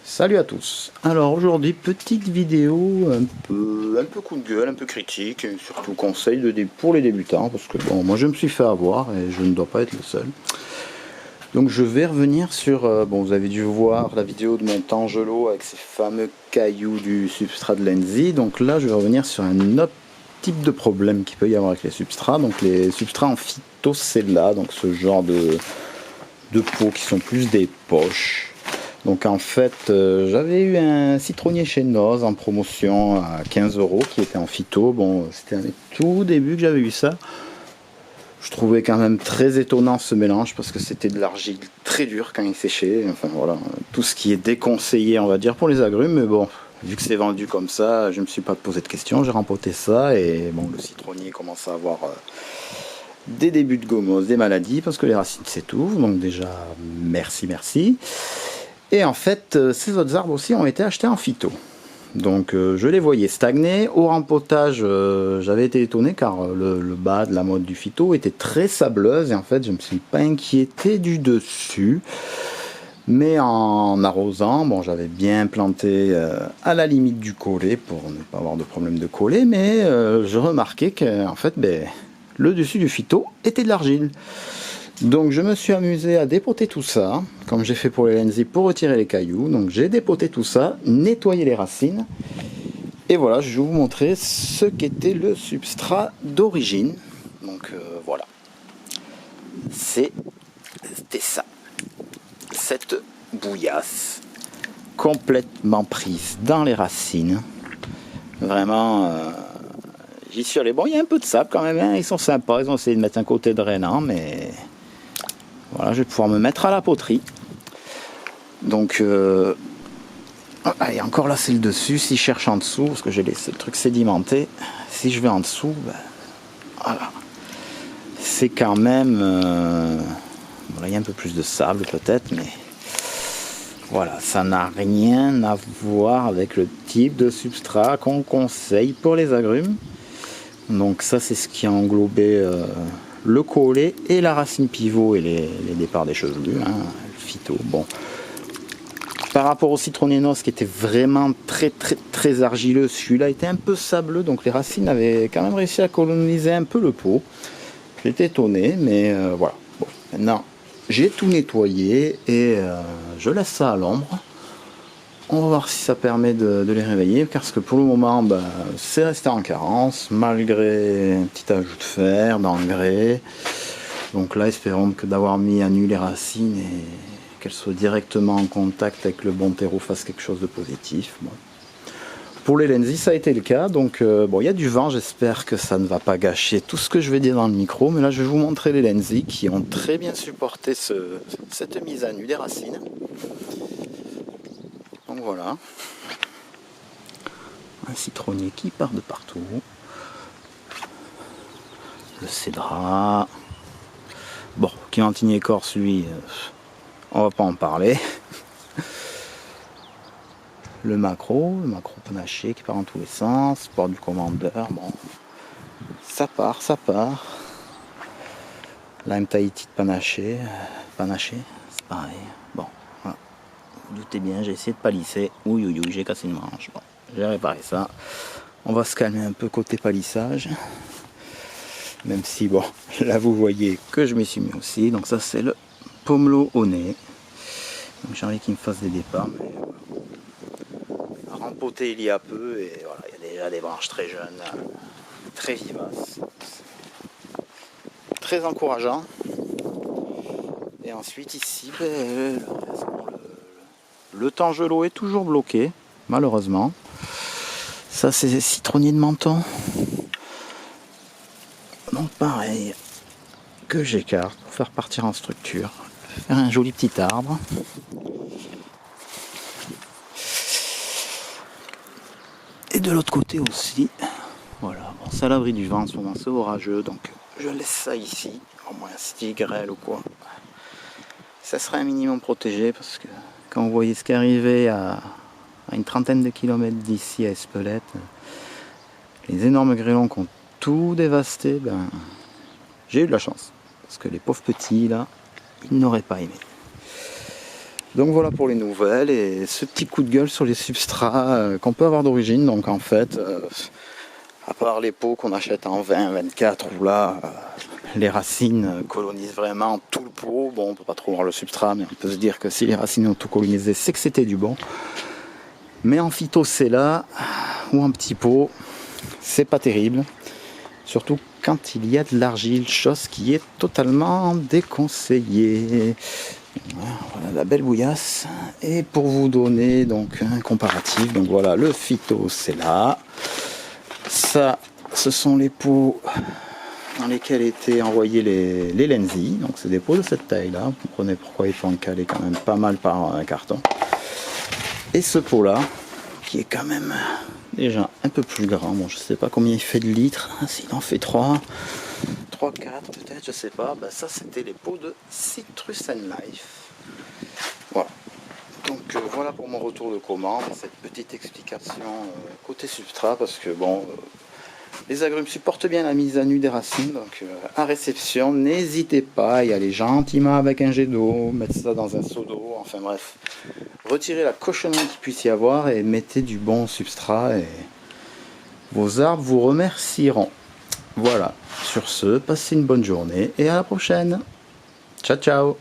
Salut à tous. Alors aujourd'hui, petite vidéo un peu coup de gueule, un peu critique, et surtout conseil pour les débutants, parce que bon, moi je me suis fait avoir et je ne dois pas être le seul. Donc je vais revenir sur, bon, vous avez dû voir la vidéo de mon Tangelo avec ces fameux cailloux du substrat de Lenzi. Donc là je vais revenir sur un autre type de problème qu'il peut y avoir avec les substrats. Donc les substrats en phytocella, donc ce genre de pots qui sont plus des poches. Donc en fait, j'avais eu un citronnier chez Noz en promotion à 15 € qui était en phyto. Bon, c'était un tout début que j'avais eu ça. Je trouvais quand même très étonnant ce mélange parce que c'était de l'argile très dure quand il séchait. Enfin voilà, tout ce qui est déconseillé, on va dire, pour les agrumes. Mais bon, vu que c'est vendu comme ça, je ne me suis pas posé de questions. J'ai rempoté ça et bon, le citronnier commence à avoir des débuts de gommose, des maladies parce que les racines s'étouffent. Donc déjà, merci. Et en fait, ces autres arbres aussi ont été achetés en phyto. Donc je les voyais stagner. Au rempotage, j'avais été étonné car le bas de la mode du phyto était très sableuse. Et en fait, je ne me suis pas inquiété du dessus. Mais en arrosant, bon, j'avais bien planté à la limite du collet pour ne pas avoir de problème de collet. Mais je remarquais qu'en fait, le dessus du phyto était de l'argile. Donc je me suis amusé à dépoter tout ça, comme j'ai fait pour les Lenzi pour retirer les cailloux. Donc j'ai dépoté tout ça, nettoyé les racines. Et voilà, je vais vous montrer ce qu'était le substrat d'origine. Donc voilà. C'était ça. Cette bouillasse complètement prise dans les racines. Vraiment, j'y suis allé. Bon, il y a un peu de sable quand même, hein. Ils sont sympas, ils ont essayé de mettre un côté drainant, mais... Voilà, je vais pouvoir me mettre à la poterie. Donc, allez, encore là, c'est le dessus. Si je cherche en dessous, parce que j'ai laissé le truc sédimenté, si je vais en dessous, voilà. C'est quand même... voilà, il y a un peu plus de sable peut-être, mais... Voilà, ça n'a rien à voir avec le type de substrat qu'on conseille pour les agrumes. Donc ça, c'est ce qui a englobé... le collet et la racine pivot et les départs des chevelus, hein, le phyto. Bon. Par rapport au citronnier Noz qui était vraiment très argileux, celui-là était un peu sableux, donc les racines avaient quand même réussi à coloniser un peu le pot. J'étais étonné, mais voilà. Bon, maintenant, j'ai tout nettoyé et je laisse ça à l'ombre. On va voir si ça permet de les réveiller, parce que pour le moment, c'est resté en carence, malgré un petit ajout de fer, d'engrais. Donc là, espérons que d'avoir mis à nu les racines et qu'elles soient directement en contact avec le bon terreau fasse quelque chose de positif. Bon. Pour les Lenzi, ça a été le cas. Donc bon, il y a du vent, j'espère que ça ne va pas gâcher tout ce que je vais dire dans le micro. Mais là, je vais vous montrer les Lenzi qui ont très bien supporté cette mise à nu des racines. Donc voilà, un citronnier qui part de partout, le cédrat, bon, Chiantigny écorce lui, on va pas en parler, le macro panaché qui part en tous les sens, porte du commandeur, bon, ça part, lime Tahiti de panaché, c'est pareil, bon. Vous doutez bien, j'ai essayé de palisser. Oui, j'ai cassé une branche. Bon, j'ai réparé ça. On va se calmer un peu côté palissage. Même si, bon, là vous voyez que je m'y suis mis aussi. Donc ça c'est le pomelo au nez. Donc j'ai envie qu'il me fasse des départs. Mais rempoté il y a peu et voilà, il y a déjà des branches très jeunes, très vivaces. Très encourageant. Et ensuite ici, le Tangelo est toujours bloqué, malheureusement. Ça, c'est citronnier de menton. Donc pareil, que j'écarte pour faire partir en structure. Faire un joli petit arbre. Et de l'autre côté aussi. Voilà, bon, c'est à l'abri du vent en ce moment, c'est orageux, donc je laisse ça ici. Au moins, si grêle ou quoi, ça sera un minimum protégé parce que quand vous voyez ce qui est arrivé à une trentaine de kilomètres d'ici à Espelette, les énormes grêlons qui ont tout dévasté, j'ai eu de la chance. Parce que les pauvres petits là, ils n'auraient pas aimé. Donc voilà pour les nouvelles et ce petit coup de gueule sur les substrats qu'on peut avoir d'origine. Donc en fait, à part les pots qu'on achète en 20, 24, où là, les racines colonisent vraiment tout le pot. Bon, on peut pas trop voir le substrat, mais on peut se dire que si les racines ont tout colonisé, c'est que c'était du bon. Mais en phytocella ou en petit pot, c'est pas terrible. Surtout quand il y a de l'argile, chose qui est totalement déconseillée. Voilà la belle bouillasse. Et pour vous donner donc un comparatif, donc voilà le phytocella. Ça, ce sont les pots dans lesquels étaient envoyés les Lenzi. Donc c'est des pots de cette taille-là. Vous comprenez pourquoi il faut en caler quand même pas mal par un carton. Et ce pot-là, qui est quand même déjà un peu plus grand. Bon, je sais pas combien il fait de litres. S'il en fait 3, 4 peut-être, je sais pas. Ben, ça, c'était les pots de Citrus and Life. Voilà. Donc voilà pour mon retour de commande, cette petite explication côté substrat, parce que bon, les agrumes supportent bien la mise à nu des racines, donc à réception, n'hésitez pas à y aller gentiment avec un jet d'eau, mettre ça dans un seau d'eau, enfin bref, retirez la cochonnerie qu'il puisse y avoir et mettez du bon substrat et vos arbres vous remercieront. Voilà, sur ce, passez une bonne journée et à la prochaine. Ciao ciao.